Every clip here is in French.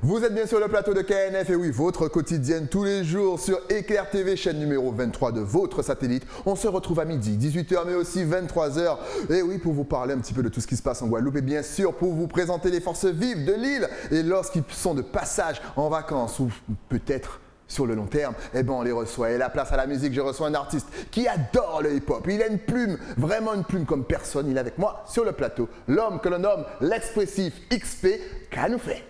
Vous êtes bien sur le plateau de KNF et oui, votre quotidienne tous les jours sur Éclair TV, chaîne numéro 23 de votre satellite. On se retrouve à midi, 18h mais aussi 23h. Et oui, pour vous parler un petit peu de tout ce qui se passe en Guadeloupe et bien sûr pour vous présenter les forces vives de l'île. Et lorsqu'ils sont de passage en vacances ou peut-être sur le long terme, eh ben on les reçoit. Et la place à la musique, je reçois un artiste qui adore le hip-hop. Il a une plume, vraiment une plume comme personne. Il est avec moi sur le plateau. L'homme que l'on nomme l'expressif XP Kanoufé.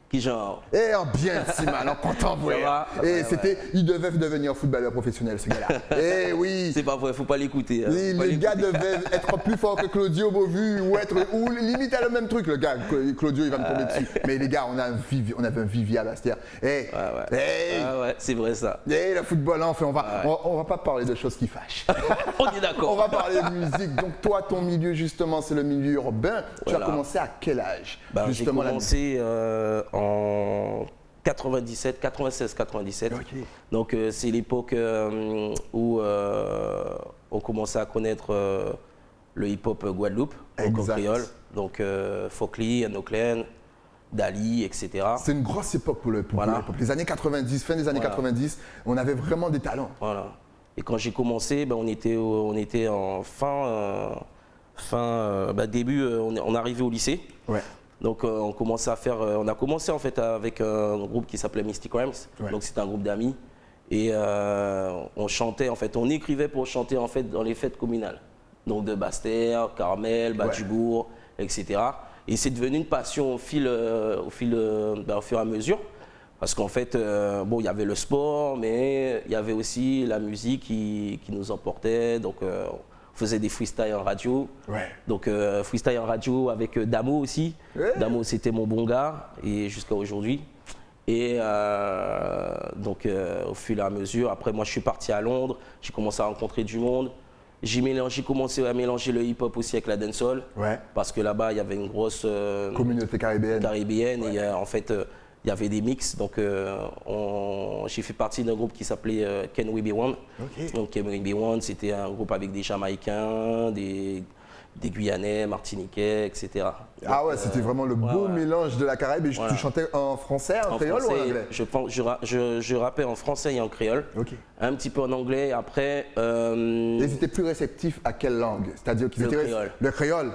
Qui genre? Et bien, si mal, en content vous. Et c'était, il devait devenir footballeur professionnel, ce gars-là. Et oui. C'est pas vrai, faut pas l'écouter. Hein. Le gars devait être plus fort que Claudio Beauvu ou limite à le même truc, le gars. Claudio, il va me tomber dessus. Mais les gars, on avait un vivier à Bastia. Ouais, c'est vrai ça. Et le football, enfin, on va pas parler de choses qui fâchent. On est d'accord. On va parler de musique. Donc toi, ton milieu, justement, c'est le milieu urbain. Tu as commencé à quel âge? J'ai commencé en 96, 97. Okay. Donc c'est l'époque où on commençait à connaître le hip-hop Guadeloupe, donc en créole. Donc Fokli, Anoclen, Dali, etc. C'est une grosse époque pour le hip-hop. Les années 90, fin des années 90, on avait vraiment des talents. Voilà. Et quand j'ai commencé, on était en début, on arrivait au lycée. Ouais. Donc on a commencé en fait avec un groupe qui s'appelait Mystic Rhymes. Ouais. Donc c'était un groupe d'amis et on chantait en fait, on écrivait pour chanter en fait dans les fêtes communales. Donc de Bastère, Carmel, Bas-du-Bourg, etc. Et c'est devenu une passion au fur et à mesure. Parce qu'en fait, il y avait le sport, mais il y avait aussi la musique qui nous emportait. Donc on faisait des freestyles en radio. Ouais. Donc freestyle en radio avec Damo aussi. Ouais. Damo, c'était mon bon gars et jusqu'à aujourd'hui. Et donc au fur et à mesure, après moi je suis parti à Londres, j'ai commencé à rencontrer du monde. J'ai commencé à mélanger le hip-hop aussi avec la dancehall. Ouais. Parce que là-bas il y avait une grosse communauté caribéenne. Ouais. Et en fait il y avait des mix, donc j'ai fait partie d'un groupe qui s'appelait Can We Be One. Okay. Donc Can We Be One, c'était un groupe avec des Jamaïcains, des Guyanais, Martiniquais, etc. Ah ouais, c'était vraiment le beau mélange de la Caraïbe. Et tu chantais en français, en créole ou en anglais? Je rappais en français et en créole, un petit peu en anglais. Après, ils étaient plus réceptifs à quelle langue? C'est-à-dire qu'ils étaient le créole.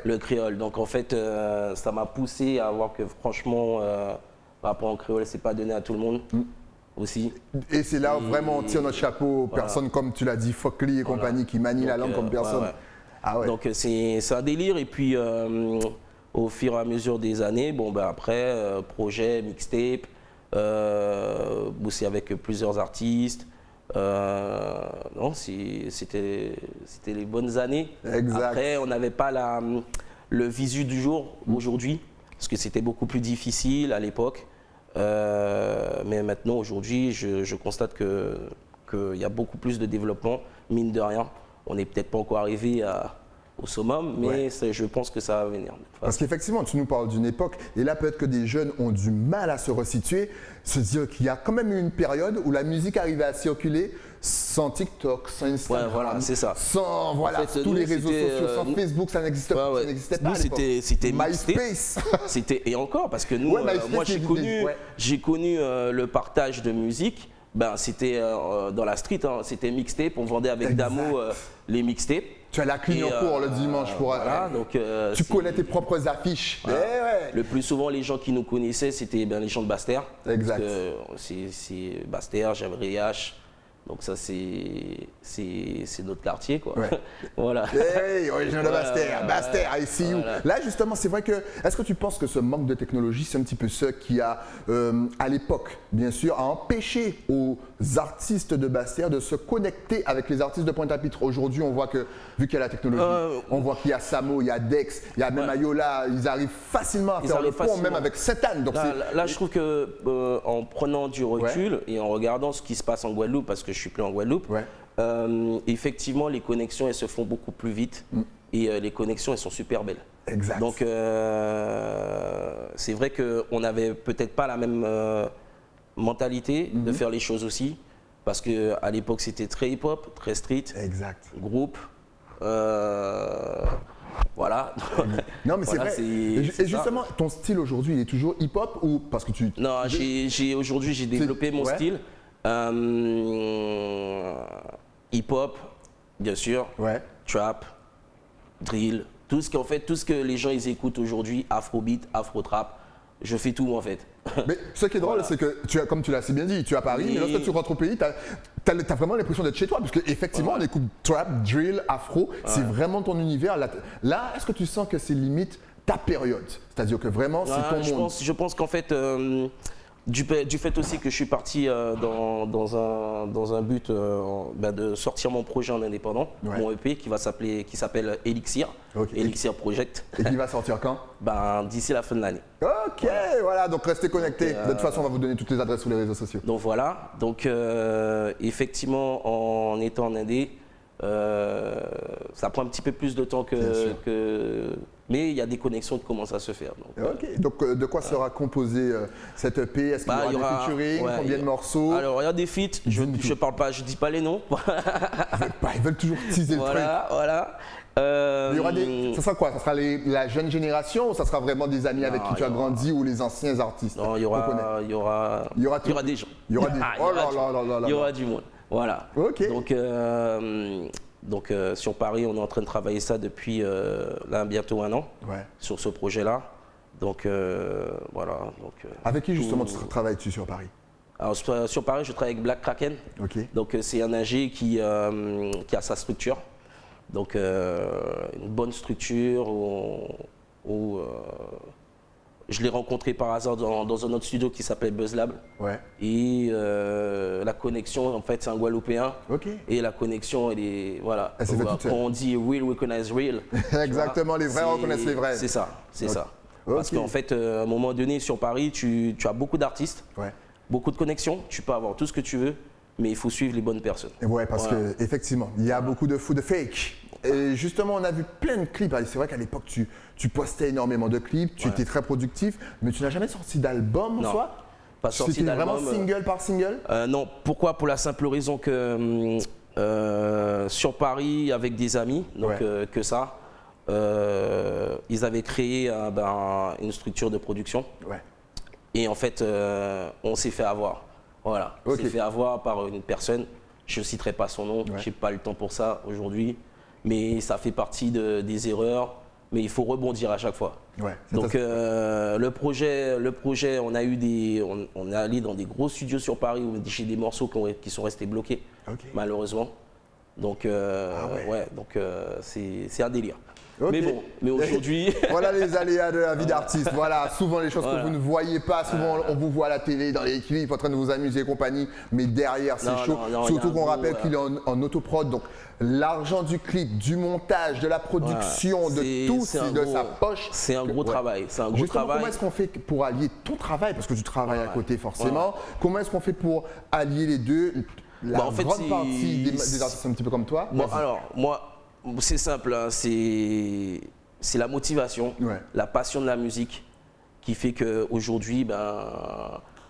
Le créole. Donc en fait, ça m'a poussé à voir que franchement, rapper en créole, c'est pas donné à tout le monde. Aussi. Et c'est là où vraiment on tire notre chapeau aux personnes comme tu l'as dit, Fokli et compagnie, qui manient la langue comme personne. Ah ouais. Donc c'est un délire et puis au fur et à mesure des années, après projet, mixtape, bossé avec plusieurs artistes. Non, c'était les bonnes années. Exact. Après on n'avait pas le visu du jour aujourd'hui parce que c'était beaucoup plus difficile à l'époque. Mais maintenant aujourd'hui je constate qu'il y a beaucoup plus de développement, mine de rien. On n'est peut-être pas encore arrivé au summum, mais je pense que ça va venir. Parce qu'effectivement, tu nous parles d'une époque, et là peut-être que des jeunes ont du mal à se resituer, se dire qu'il y a quand même eu une période où la musique arrivait à circuler sans TikTok, sans Instagram, sans tous les réseaux sociaux, sans Facebook, ça n'existait pas. Ça n'existait pas. C'était MySpace. Et encore, parce que nous, moi j'ai connu le partage de musique. C'était dans la street, c'était mixtape, on vendait avec Damo les mixtapes. Tu as la clignocourt le dimanche pour donc tu connais tes propres affiches. Le plus souvent, les gens qui nous connaissaient, c'était les gens de Bastère. Exact. C'est Bastère, Javriache. Donc ça, c'est notre quartier, quoi. Ouais. Voilà. Hey, originaire de Bastère, I see you. Là, justement, c'est vrai que, est-ce que tu penses que ce manque de technologie, c'est un petit peu ce qui a, à l'époque, bien sûr, a empêché aux artistes de Bastère de se connecter avec les artistes de Pointe-à-Pitre? Aujourd'hui, on voit que, vu qu'il y a la technologie, on voit qu'il y a Samo, il y a Dex, il y a même Ayola, ils arrivent facilement à faire le pont, même avec Setan. Donc là, je trouve que en prenant du recul et en regardant ce qui se passe en Guadeloupe, parce que je suis plus en Guadeloupe, effectivement, les connexions, elles se font beaucoup plus vite et les connexions, elles sont super belles. Exact. Donc, c'est vrai qu'on n'avait peut-être pas la même mentalité de faire les choses aussi, parce qu'à l'époque, c'était très hip-hop, très street, groupe. Voilà. Non, mais c'est Voilà, vrai. Et justement, ton style aujourd'hui, il est toujours hip-hop ou parce que tu... Non, aujourd'hui, j'ai développé mon style. Hip-hop, bien sûr. Ouais. Trap, drill, tout ce que les gens ils écoutent aujourd'hui, afrobeat, afro-trap, je fais tout en fait. Mais ce qui est drôle, c'est que, comme tu l'as si bien dit, tu es à Paris, mais lorsque tu rentres au pays, tu as vraiment l'impression d'être chez toi, parce qu'effectivement, on écoute trap, drill, afro, c'est vraiment ton univers. Là, est-ce que tu sens que c'est limite ta période? C'est-à-dire que vraiment, c'est ton monde? Je pense qu'en fait, du fait aussi que je suis parti dans un but de sortir mon projet en indépendant, mon EP qui s'appelle Elixir, Elixir Project. Et qui va sortir quand? D'ici la fin de l'année. Ok, voilà, donc restez connectés. De toute façon, on va vous donner toutes les adresses sur les réseaux sociaux. Donc voilà, donc effectivement, en étant en indé, ça prend un petit peu plus de temps mais il y a des connexions qui commencent à se faire. Donc de quoi sera composé cette EP? Est-ce qu'il y aura des featuring? Combien de morceaux? Alors il y a des feats, je parle pas, je dis pas les noms. Ils veulent toujours teaser le truc. Voilà. Il y aura ça sera quoi? Ça sera la jeune génération ou ça sera vraiment des amis avec qui tu as grandi ou les anciens artistes? Non, il y aura des gens. Il y aura des... Oh là là là là. Il y aura du monde. Voilà. Ok. Donc sur Paris, on est en train de travailler ça depuis là, bientôt 1 an sur ce projet-là. Donc voilà. Avec qui justement travailles-tu sur Paris? Alors sur Paris, je travaille avec Black Kraken. Donc c'est un ingé qui a sa structure. Donc une bonne structure où je l'ai rencontré par hasard dans un autre studio qui s'appelle BuzzLab. Et la connexion, en fait, c'est un Guadeloupéen. Et la connexion, elle est. Voilà. On dit real recognize real. Exactement, les vrais reconnaissent les vrais. C'est ça, c'est ça. Parce qu'en fait, à un moment donné, sur Paris, tu as beaucoup d'artistes, beaucoup de connexions. Tu peux avoir tout ce que tu veux, mais il faut suivre les bonnes personnes. Parce qu'effectivement, il y a beaucoup de fake. Et justement, on a vu plein de clips. C'est vrai qu'à l'époque, tu postais énormément de clips, tu étais très productif, mais tu n'as jamais sorti d'album en soi? Pas sorti d'album. C'était vraiment single par single? Non, pourquoi? Pour la simple raison que sur Paris, avec des amis, donc que ça, ils avaient créé une structure de production. Et en fait, on s'est fait avoir. Voilà, on s'est fait avoir par une personne. Je ne citerai pas son nom, je n'ai pas le temps pour ça aujourd'hui. Mais ça fait partie des erreurs, mais il faut rebondir à chaque fois. Donc le projet, on est allé dans des gros studios sur Paris où j'ai des morceaux qui sont restés bloqués, malheureusement. Donc c'est un délire. Mais bon, mais aujourd'hui… Voilà les aléas de la vie d'artiste. Voilà, souvent les choses que vous ne voyez pas, souvent on vous voit à la télé, dans les clips, en train de vous amuser et compagnie, mais derrière c'est chaud. Surtout qu'on rappelle qu'il est en autoprod, donc l'argent du clip, du montage, de la production, de tout, c'est de sa poche. C'est un gros travail, c'est un gros travail. Comment est-ce qu'on fait pour allier ton travail, parce que tu travailles à côté forcément, comment est-ce qu'on fait pour allier les deux? La grande partie des artistes un petit peu comme toi. Alors, moi… C'est simple, hein, c'est la motivation, la passion de la musique qui fait qu'aujourd'hui,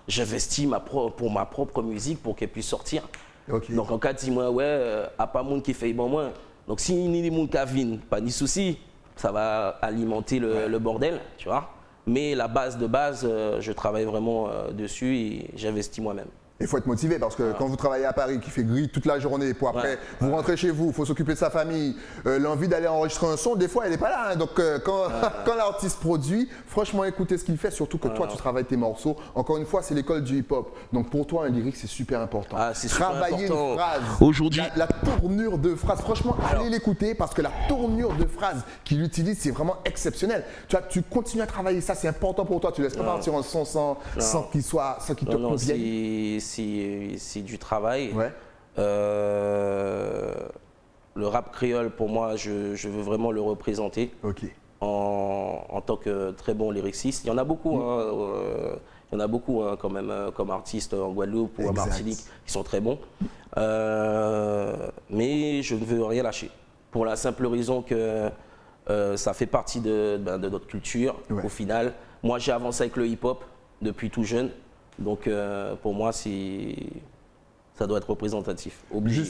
j'investis pour ma propre musique pour qu'elle puisse sortir. Donc en cas de dis-moi, à pas monde qui fait bon moins. Donc si ni les monde qui viennent, pas ni souci, ça va alimenter le bordel, tu vois. Mais la base de base, je travaille vraiment dessus et j'investis moi-même. Il faut être motivé parce que quand vous travaillez à Paris, qui fait gris toute la journée, pour après vous rentrez chez vous, il faut s'occuper de sa famille, l'envie d'aller enregistrer un son, des fois elle n'est pas là. Hein. Donc quand l'artiste produit, franchement écoutez ce qu'il fait, surtout que toi tu travailles tes morceaux. Encore une fois, c'est l'école du hip-hop. Donc pour toi un lyrique c'est super important. Travailler une phrase, aujourd'hui, la tournure de phrase, franchement allez l'écouter parce que la tournure de phrase qu'il utilise c'est vraiment exceptionnel. Tu continues à travailler ça, c'est important pour toi. Tu ne laisses pas partir un son sans qu'il te convienne. C'est du travail. Le rap créole, pour moi, je veux vraiment le représenter en tant que très bon lyriciste. Il y en a beaucoup, il y en a beaucoup quand même, comme artistes en Guadeloupe ou en Martinique qui sont très bons. Mais je ne veux rien lâcher. Pour la simple raison que ça fait partie de notre culture, au final. Moi, j'ai avancé avec le hip-hop depuis tout jeune. Donc pour moi, c'est ça doit être représentatif.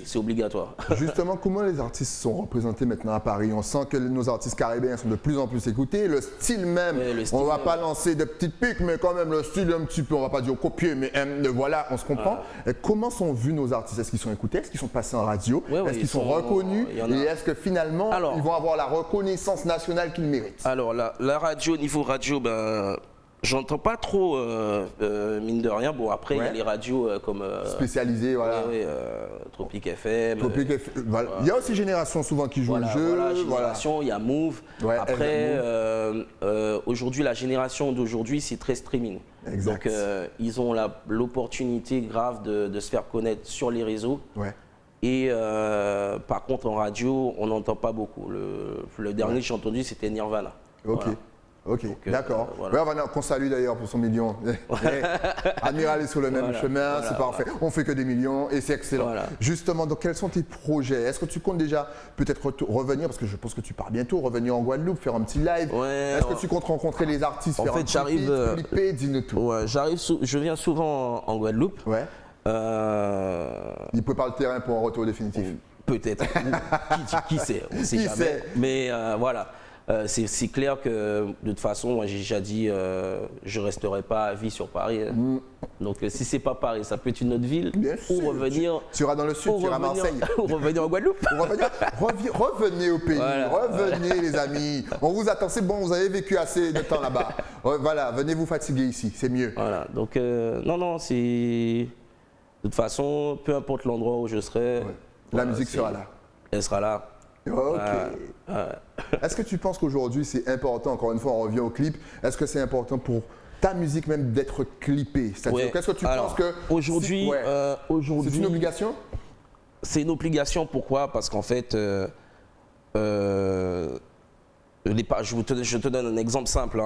C'est obligatoire. Justement, comment les artistes sont représentés maintenant à Paris? On sent que nos artistes caribéens sont de plus en plus écoutés. Le style même, on ne va pas lancer de petites piques, mais quand même le style un petit peu, on ne va pas dire copier, mais voilà, on se comprend. Et comment sont vus nos artistes? Est-ce qu'ils sont écoutés? Est-ce qu'ils sont passés en radio? Est-ce qu'ils sont reconnus? Et est-ce que finalement, ils vont avoir la reconnaissance nationale qu'ils méritent? Alors, la radio, niveau radio, j'entends pas trop, mine de rien. Bon, après, il y a les radios comme. Spécialisées, voilà. Tropic FM. Voilà. Il y a aussi Génération souvent qui joue le jeu. Voilà, Génération, il y a Move. Après, aujourd'hui, la génération d'aujourd'hui, c'est très streaming. Exact. Donc, ils ont l'opportunité grave de se faire connaître sur les réseaux. Et par contre, en radio, on n'entend pas beaucoup. Le dernier que j'ai entendu, c'était Nirvana. Ok. Voilà. Ok, d'accord. Qu'on salue d'ailleurs pour son million. Amiral est sur le même chemin, c'est parfait. On fait que des millions et c'est excellent. Justement, donc quels sont tes projets? Est-ce que tu comptes déjà peut-être revenir, parce que je pense que tu pars bientôt, revenir en Guadeloupe, faire un petit live? Est-ce que tu comptes rencontrer les artistes, faire un petit clip, dis-nous tout. Je viens souvent en Guadeloupe. Il prépare le terrain pour un retour définitif. Peut-être. Qui sait? On ne sait jamais. Mais voilà. C'est clair que de toute façon, moi j'ai déjà dit, je ne resterai pas à vie sur Paris. Donc si ce n'est pas Paris, ça peut être une autre ville. Ou revenir. Tu iras dans le sud, tu iras à Marseille. Ou revenir en Guadeloupe. Revenez au pays, revenez les amis. On vous attend, c'est bon, vous avez vécu assez de temps là-bas. Voilà, venez vous fatiguer ici, c'est mieux. Voilà, donc non, c'est. De toute façon, peu importe l'endroit où je serai. La musique sera là. Elle sera là. Ok. Est-ce que tu penses qu'aujourd'hui c'est important, encore une fois on revient au clip, est-ce que c'est important pour ta musique même d'être clippée? C'est-à-dire qu'est-ce que tu penses que aujourd'hui, c'est une obligation? C'est une obligation, pourquoi? Parce qu'en fait, je te donne un exemple simple.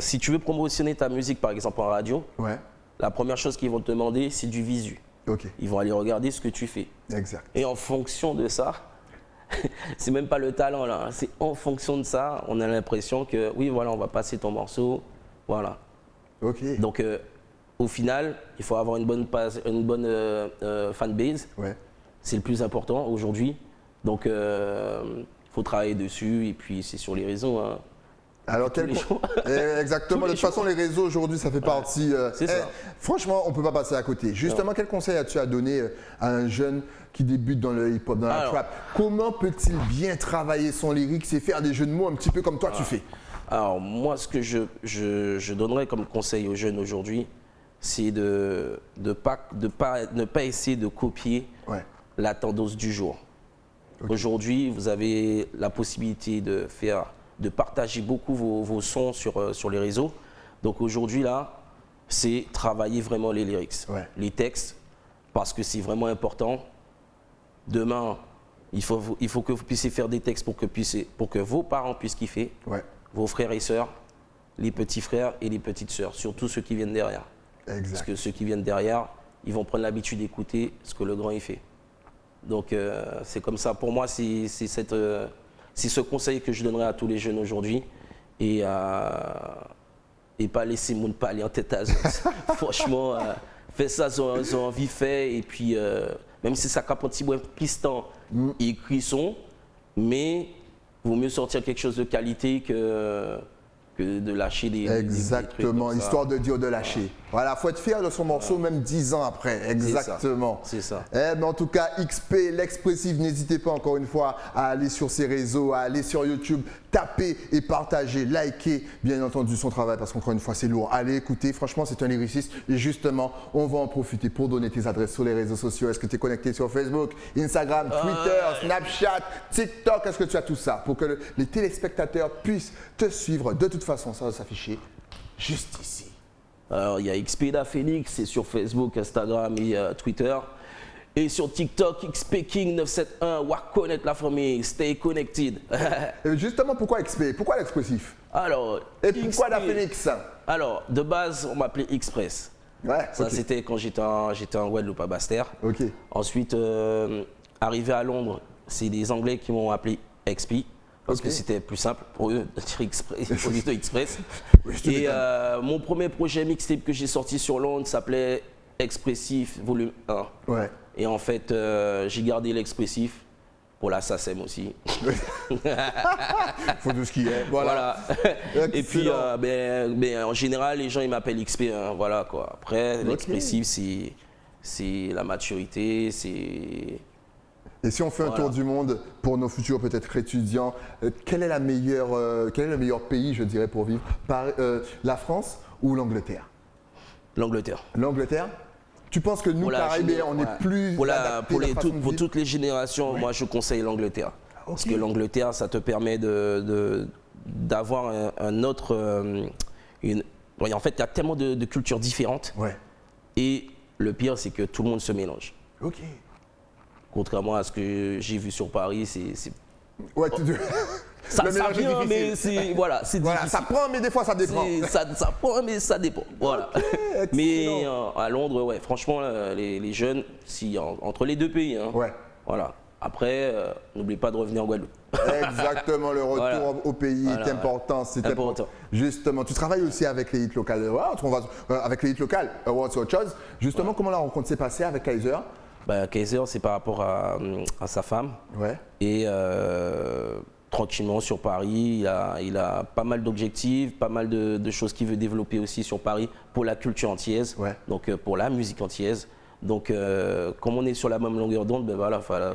Si tu veux promotionner ta musique par exemple en radio, la première chose qu'ils vont te demander c'est du visu. Ils vont aller regarder ce que tu fais. Exact. Et en fonction de ça, c'est même pas le talent là, c'est en fonction de ça, on a l'impression que oui voilà, on va passer ton morceau, voilà. Donc au final, il faut avoir une bonne fanbase, c'est le plus important aujourd'hui. Donc il faut travailler dessus et puis c'est sur les réseaux. Alors, exactement. De toute façon, les réseaux aujourd'hui, ça fait partie. Franchement, on ne peut pas passer à côté. Justement, quel conseil as-tu à donner à un jeune qui débute dans le hip-hop, dans la trap? Comment peut-il bien travailler son lyrique et faire des jeux de mots un petit peu comme toi tu fais? Alors, moi, ce que je donnerais comme conseil aux jeunes aujourd'hui, c'est de ne pas essayer de copier la tendance du jour. Aujourd'hui, vous avez la possibilité de partager beaucoup vos sons sur les réseaux. Donc aujourd'hui, là, c'est travailler vraiment les lyrics, les textes, parce que c'est vraiment important. Demain, il faut que vous puissiez faire des textes pour que vos parents puissent kiffer, vos frères et sœurs, les petits frères et les petites sœurs, surtout ceux qui viennent derrière. Parce que ceux qui viennent derrière, ils vont prendre l'habitude d'écouter ce que le grand y fait. Donc c'est comme ça. Pour moi, c'est ce conseil que je donnerais à tous les jeunes aujourd'hui et pas laisser mon parler en tête à franchement, fais ça, ils ont envie fait et puis même si ça capte un petit peu piston, écrit son, mais il vaut mieux sortir quelque chose de qualité que de lâcher des Exactement, des histoire de dire de lâcher. Voilà, il faut être fier de son morceau même 10 ans après. Exactement. C'est ça. Mais en tout cas, XP, l'expressif, n'hésitez pas encore une fois à aller sur ses réseaux, à aller sur YouTube, taper et partager, liker bien entendu son travail parce qu'encore une fois, c'est lourd. Allez écouter, franchement, c'est un lyriciste et justement, on va en profiter pour donner tes adresses sur les réseaux sociaux. Est-ce que tu es connecté sur Facebook, Instagram, Twitter, Snapchat, TikTok? Est-ce que tu as tout ça pour que les téléspectateurs puissent te suivre? De toute façon, ça va s'afficher juste ici. Alors, il y a XPda Phoenix, c'est sur Facebook, Instagram et Twitter. Et sur TikTok, XP King 971, wa connaître la famille, stay connected. Et justement, pourquoi XP? Pourquoi l'expressif? Alors, et pourquoi la Phoenix? Alors, de base, on m'appelait Express. Ça, c'était quand j'étais en Guadeloupe à Basse-Terre. Ensuite, arrivé à Londres, c'est les Anglais qui m'ont appelé XP. Parce que c'était plus simple pour eux de dire Express. Et mon premier projet mixtape que j'ai sorti sur Londres s'appelait expressif volume 1. Ouais. Et en fait, j'ai gardé l'expressif pour la SACEM aussi. Faut tout ce qui est. Voilà. Et puis, en général, les gens ils m'appellent XP. Hein, voilà quoi. Après, l'expressif, c'est la maturité, c'est. Et si on fait un tour du monde pour nos futurs peut-être étudiants, quel est le meilleur pays, je dirais, pour vivre? La France ou l'Angleterre? L'Angleterre. L'Angleterre? Tu penses que nous, Caribéens, on est plus pour toutes les générations, moi je conseille l'Angleterre. Okay. Parce que l'Angleterre, ça te permet d'avoir un autre... en fait, il y a tellement de cultures différentes. Ouais. Et le pire, c'est que tout le monde se mélange. Ok. Contrairement à ce que j'ai vu sur Paris, c'est... Ouais, ça vient, mais c'est difficile. Ça prend, mais des fois ça dépend. Ça prend, mais ça dépend. Voilà. Okay, mais à Londres, ouais, franchement, les jeunes, entre les deux pays, hein, voilà. Après, n'oublie pas de revenir en Guadeloupe. Exactement, le retour au pays est important. C'est important. Justement, tu travailles aussi avec les hits locales. Avec les hits locales, c'est autre chose. Justement, comment la rencontre s'est passée avec Kaiser? Kaiser, c'est par rapport à sa femme. Ouais. Et tranquillement sur Paris, il a pas mal d'objectifs, pas mal de choses qu'il veut développer aussi sur Paris pour la culture antillaise, donc pour la musique antillaise. Donc, comme on est sur la même longueur d'onde,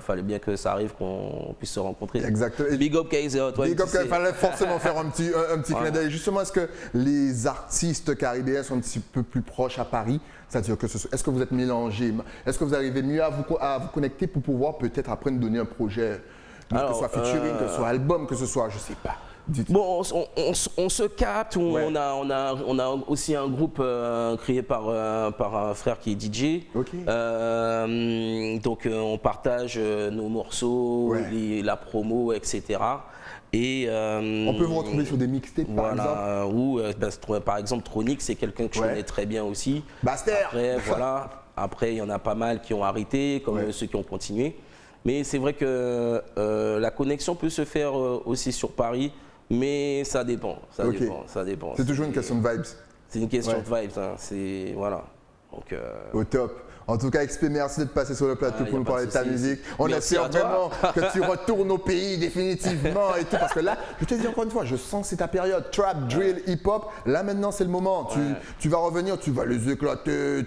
fallait bien que ça arrive, qu'on puisse se rencontrer. Exactement. Big up Kaiser, toi. Big up, il fallait forcément faire un petit clin d'œil. Justement, est-ce que les artistes caribéens sont un petit peu plus proches à Paris? C'est-à-dire que est-ce que vous êtes mélangés? Est-ce que vous arrivez mieux à vous connecter pour pouvoir peut-être après nous donner un projet, que ce soit featuring, que ce soit album, que ce soit, je sais pas. Bon, on se capte, on a aussi un groupe créé par un frère qui est DJ. Okay. Donc on partage nos morceaux, la promo, etc. Et, on peut vous retrouver sur des mixtapes par exemple. Ou par exemple Tronic, c'est quelqu'un que je connais très bien aussi. Baster. Après il y en a pas mal qui ont arrêté, comme ceux qui ont continué. Mais c'est vrai que la connexion peut se faire aussi sur Paris. Mais ça dépend, ça dépend. C'est toujours une question de vibes. C'est une question de vibes, hein. C'est voilà. Donc, au top. En tout cas, XP, merci d'être passé sur le plateau pour nous parler de ta musique. On espère vraiment que tu retournes au pays définitivement et tout. Parce que là, je te dis encore une fois, je sens que c'est ta période. Trap, drill, hip-hop. Là, maintenant, c'est le moment. Tu vas revenir, tu vas les éclater.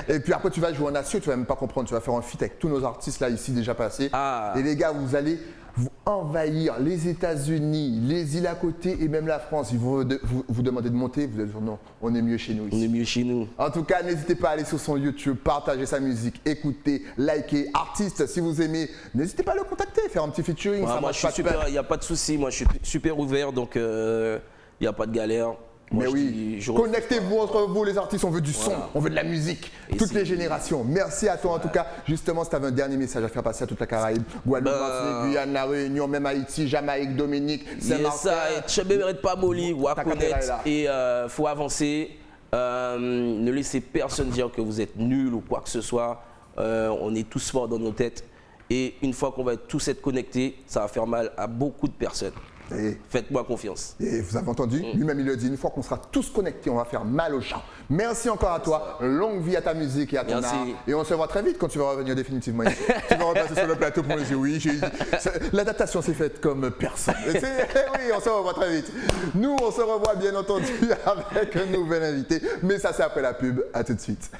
Et puis après, tu vas jouer en nation, tu vas même pas comprendre. Tu vas faire un feat avec tous nos artistes là, ici, déjà passés. Et les gars, vous allez vous envahir les États-Unis, les îles à côté et même la France. Ils vont vous demander de monter, vous allez dire non, on est mieux chez nous ici. On est mieux chez nous. En tout cas, n'hésitez pas à aller sur son YouTube, partager sa musique, écouter, liker. Artiste, si vous aimez, n'hésitez pas à le contacter, faire un petit featuring. Moi, je suis super, il n'y a pas de souci, moi je suis super ouvert, donc il n'y a pas de galère. Moi, mais connectez-vous entre vous les artistes, on veut du son, on veut de la musique, toutes les générations. Merci à toi en tout cas. Justement, si tu avais un dernier message à faire passer à toute la Caraïbe, Guadeloupe, Guyane, La Réunion, même Haïti, Jamaïque, Dominique, Saint-Martin. Je ne m'arrête pas Moli, et il faut avancer. Ne laissez personne dire que vous êtes nul ou quoi que ce soit. On est tous forts dans nos têtes. Et une fois qu'on va tous être connectés, ça va faire mal à beaucoup de personnes. Faites-moi confiance. Et vous avez entendu, lui-même il le dit, une fois qu'on sera tous connectés, on va faire mal aux gens. Merci encore à toi, longue vie à ta musique et à ton art. Et on se voit très vite quand tu vas revenir définitivement ici. Tu vas repasser sur le plateau pour nous dire oui, l'adaptation s'est faite comme personne. Oui, on se revoit très vite. Nous, on se revoit bien entendu avec un nouvel invité, mais ça c'est après la pub. À tout de suite.